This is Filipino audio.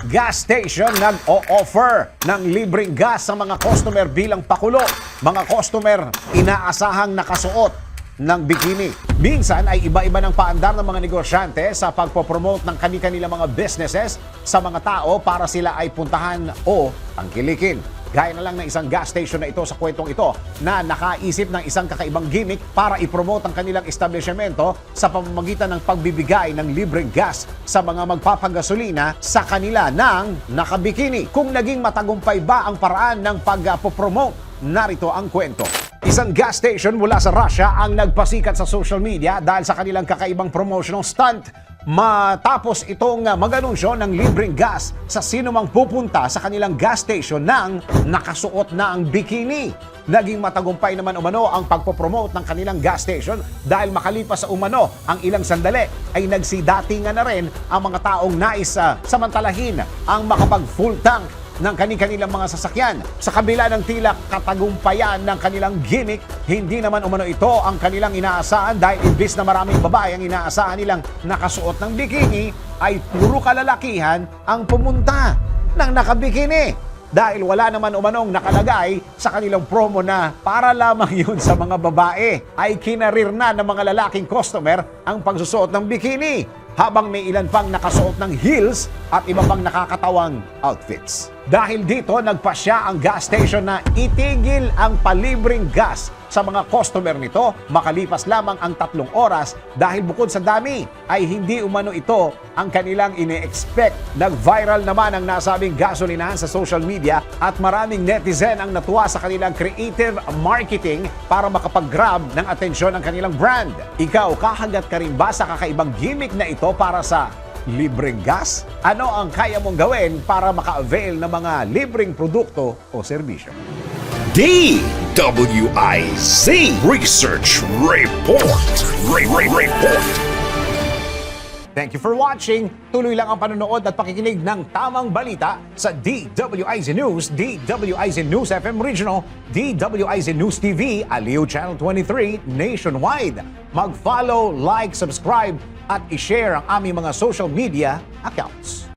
gas station nag-o-offer ng libreng gas sa mga customer bilang pakulo. Mga customer inaasahang nakasuot ng bikini. Minsan ay iba-iba ng paandar ng mga negosyante sa pagpopromote ng kani-kanilang mga businesses sa mga tao para sila ay puntahan o tangkilikin. Gaya na lang ng isang gas station na ito sa kwentong ito na nakaisip ng isang kakaibang gimmick para ipromote ang kanilang establishmento sa pamamagitan ng pagbibigay ng libreng gas sa mga magpapagasolina sa kanila ng nakabikini. Kung naging matagumpay ba ang paraan ng pagpopromote, narito ang kwento. Isang gas station mula sa Russia ang nagpasikat sa social media dahil sa kanilang kakaibang promotional stunt. Matapos itong mag-anunsyo ng libreng gas sa sino mang pupunta sa kanilang gas station ng nakasuot na ang bikini. Naging matagumpay naman umano ang pagpopromote ng kanilang gas station dahil makalipas sa umano ang ilang sandali ay nagsidatingan na rin ang mga taong nais samantalahin ang makapag full tank ng kanilang mga sasakyan. Sa kabila ng tila katagumpayan ng kanilang gimmick, hindi naman umano ito ang kanilang inaasahan dahil imbis na maraming babae ang inaasahan nilang nakasuot ng bikini, ay puro kalalakihan ang pumunta ng nakabikini. Dahil wala naman umanong nakalagay sa kanilang promo na para lamang yun sa mga babae, ay kinarir na ng mga lalaking customer ang pagsusuot ng bikini. Habang may ilan pang nakasuot ng heels at iba pang nakakatawang outfits. Dahil dito, nagpasya ang gas station na itigil ang palibreng gas sa mga customer nito makalipas lamang ang 3 oras dahil bukod sa dami ay hindi umano ito ang kanilang ine-expect. Nag-viral naman ang nasabing gasolinahan sa social media at maraming netizen ang natuwa sa kanilang creative marketing para makapag-grab ng atensyon ng kanilang brand. Ikaw, kahagat ka rin ba sa kakaibang gimmick na ito para sa libreng gas? Ano ang kaya mong gawin para maka-avail ng mga libreng produkto o serbisyo? DWIZ Research Report. Report. Thank you for watching. Tuloy lang ang panonood at pakikinig ng tamang balita sa DWIZ News, DWIZ News FM Regional, DWIZ News TV, Aliw Channel 23 nationwide. Mag-follow, like, subscribe at i-share ang aming mga social media accounts.